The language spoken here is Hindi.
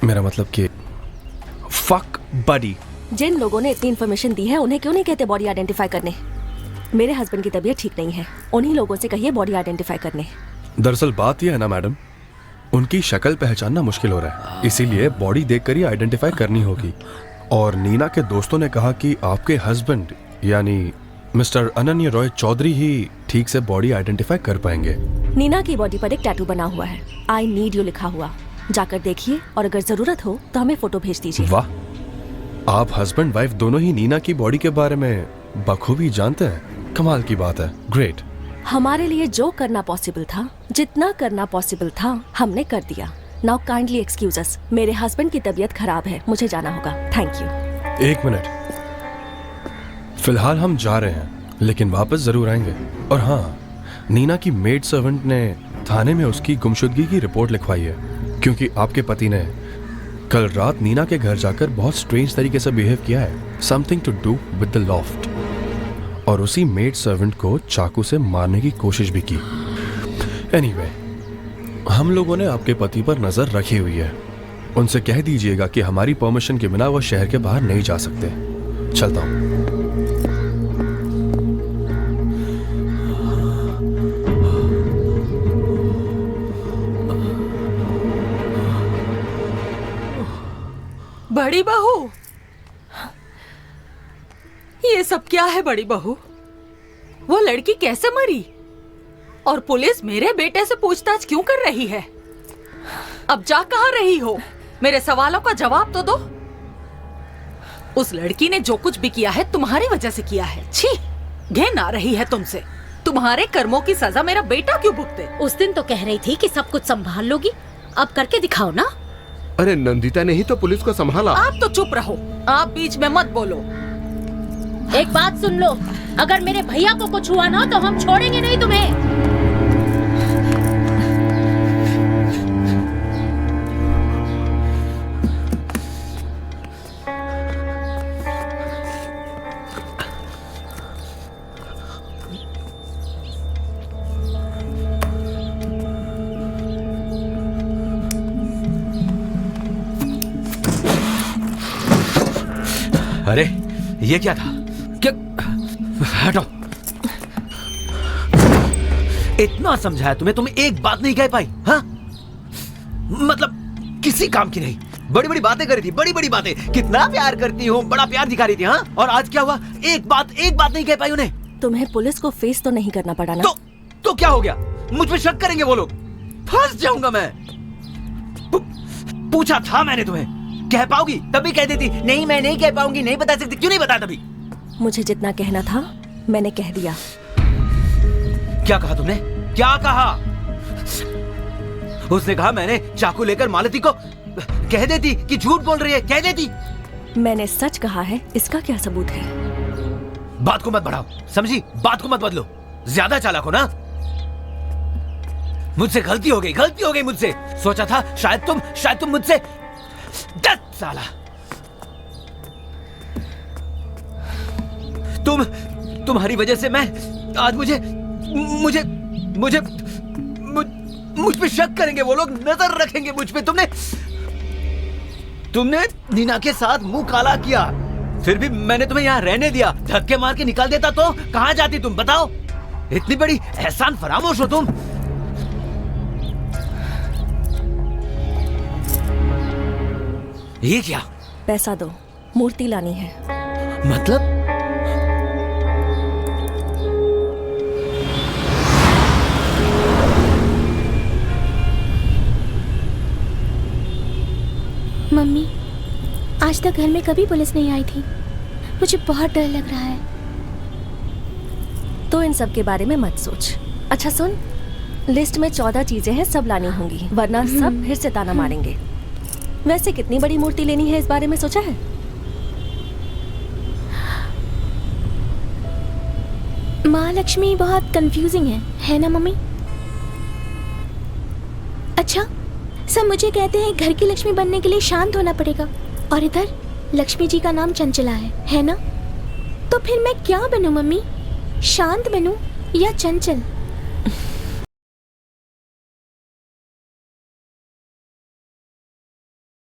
मेरा मतलब कि फक बडी। जिन लोगों ने इतनी इन्फॉर्मेशन दी है उन्हें क्यों नहीं कहते बॉडी आइडेंटिफाई करने? मेरे हस्बैंड की तबीयत ठीक नहीं है, उन्हीं लोगों से कहिए बॉडी आइडेंटिफाई करने। दरअसल बात यह है ना मैडम, उनकी शक्ल पहचानना मुश्किल हो रहा है, इसीलिए बॉडी देखकर ही आइडेंटिफाई करनी होगी। और नीना के दोस्तों ने कहा कि आपके हस्बैंड यानी मिस्टर अनन्य रॉय चौधरी ही ठीक से बॉडी आइडेंटिफाई कर पाएंगे। नीना की बॉडी पर एक टैटू बना हुआ है, आई नीड यू लिखा हुआ। जाकर देखिए और अगर जरूरत हो तो हमें फोटो भेज दीजिए। वाह, आप हस्बैंड वाइफ दोनों ही नीना की बॉडी के बारे में बखूबी जानते हैं। कमाल की बात है, ग्रेट। हमारे लिए जो करना पॉसिबल था, जितना करना पॉसिबल था, हमने कर दिया। नाउ काइंडली एक्सक्यूज अस, मेरे हस्बैंड की तबीयत खराब है, मुझे जाना होगा। Thank you. एक मिनट, फिलहाल हम जा रहे हैं लेकिन वापस जरूर आएंगे। और हाँ, नीना की मेड सर्वेंट ने थाने में उसकी गुमशुदगी की रिपोर्ट लिखवाई है, क्योंकि आपके पति ने कल रात नीना के घर जाकर बहुत स्ट्रेंज तरीके से बिहेव किया है, something to do with the loft. और उसी मेड सर्वेंट को चाकू से मारने की कोशिश भी की। एनीवे, हम लोगों ने आपके पति पर नजर रखी हुई है। उनसे कह दीजिएगा कि हमारी परमिशन के बिना वो शहर के बाहर नहीं जा सकते। चलता हूं। बड़ी बहू, ये सब क्या है बड़ी बहू? वो लड़की कैसे मरी? और पुलिस मेरे बेटे से पूछताछ क्यों कर रही है? अब जा कहाँ रही हो? मेरे सवालों का जवाब तो दो। उस लड़की ने जो कुछ भी किया है तुम्हारी वजह से किया है। छी, घिन आ रही है तुमसे। तुम्हारे कर्मों की सजा मेरा बेटा क्यों भुगते? उस दिन तो कह रही थी कि सब कुछ संभाल लोगी, अब करके दिखाओ ना। अरे नंदिता ने ही तो पुलिस को संभाला। आप तो चुप रहो, आप बीच में मत बोलो। एक बात सुन लो, अगर मेरे भैया को कुछ हुआ ना तो हम छोड़ेंगे नहीं तुम्हें। अरे ये क्या था? क्या? हटो। इतना समझाया तुम्हें, तुम एक बात नहीं कह पाई? हाँ, मतलब किसी काम की नहीं। बड़ी बड़ी बातें कर रही थी, बड़ी बड़ी बातें, कितना प्यार करती हूँ, बड़ा प्यार दिखा रही थी। हाँ, और आज क्या हुआ? एक बात नहीं कह पाई उन्हें। तुम्हें पुलिस को फेस तो नहीं करना पड़ा ना? तो क्या हो गया? मुझ पे शक करेंगे वो लोग, फंस जाऊंगा मैं। पूछा था मैंने तुम्हें, कह पाओगी? तभी कह देती नहीं, मैं नहीं कह पाऊंगी, नहीं बता सकती। क्यों नहीं बताया तभी? मुझे जितना कहना था मैंने कह दिया। क्या कहा तुमने? क्या कहा? उसने कहा मैंने चाकू लेकर मालती को, कह देती कि झूठ बोल रही है, कह देती। मैंने सच कहा है, इसका क्या सबूत है? बात को मत बढ़ाओ, समझी? बात को मत बदलो, ज्यादा चालाक हो ना। मुझसे गलती हो गई मुझसे। सोचा था शायद तुम मुझसे 10 साला। तुम्हारी वजह से मैं आज मुझ पे शक करेंगे वो लोग, नजर रखेंगे मुझ पे। तुमने नीना के साथ मुंह काला किया, फिर भी मैंने तुम्हें यहाँ रहने दिया। धक्के मार के निकाल देता तो कहाँ जाती तुम? बताओ, इतनी बड़ी एहसान फरामोश हो तुम। ये क्या? पैसा दो, मूर्ति लानी है। मतलब? मम्मी, आज तक घर में कभी पुलिस नहीं आई थी, मुझे बहुत डर लग रहा है। तो इन सब के बारे में मत सोच। अच्छा सुन, लिस्ट में 14 चीजें हैं, सब लानी होंगी, वरना सब फिर से ताना मारेंगे। वैसे कितनी बड़ी मूर्ति लेनी है, इस बारे में सोचा है? माँ लक्ष्मी बहुत कंफ्यूजिंग है ना मम्मी? अच्छा, सब मुझे कहते हैं घर की लक्ष्मी बनने के लिए शांत होना पड़ेगा, और इधर लक्ष्मी जी का नाम चंचला है ना? तो फिर मैं क्या बनूं मम्मी? शांत बनूं या चंचल?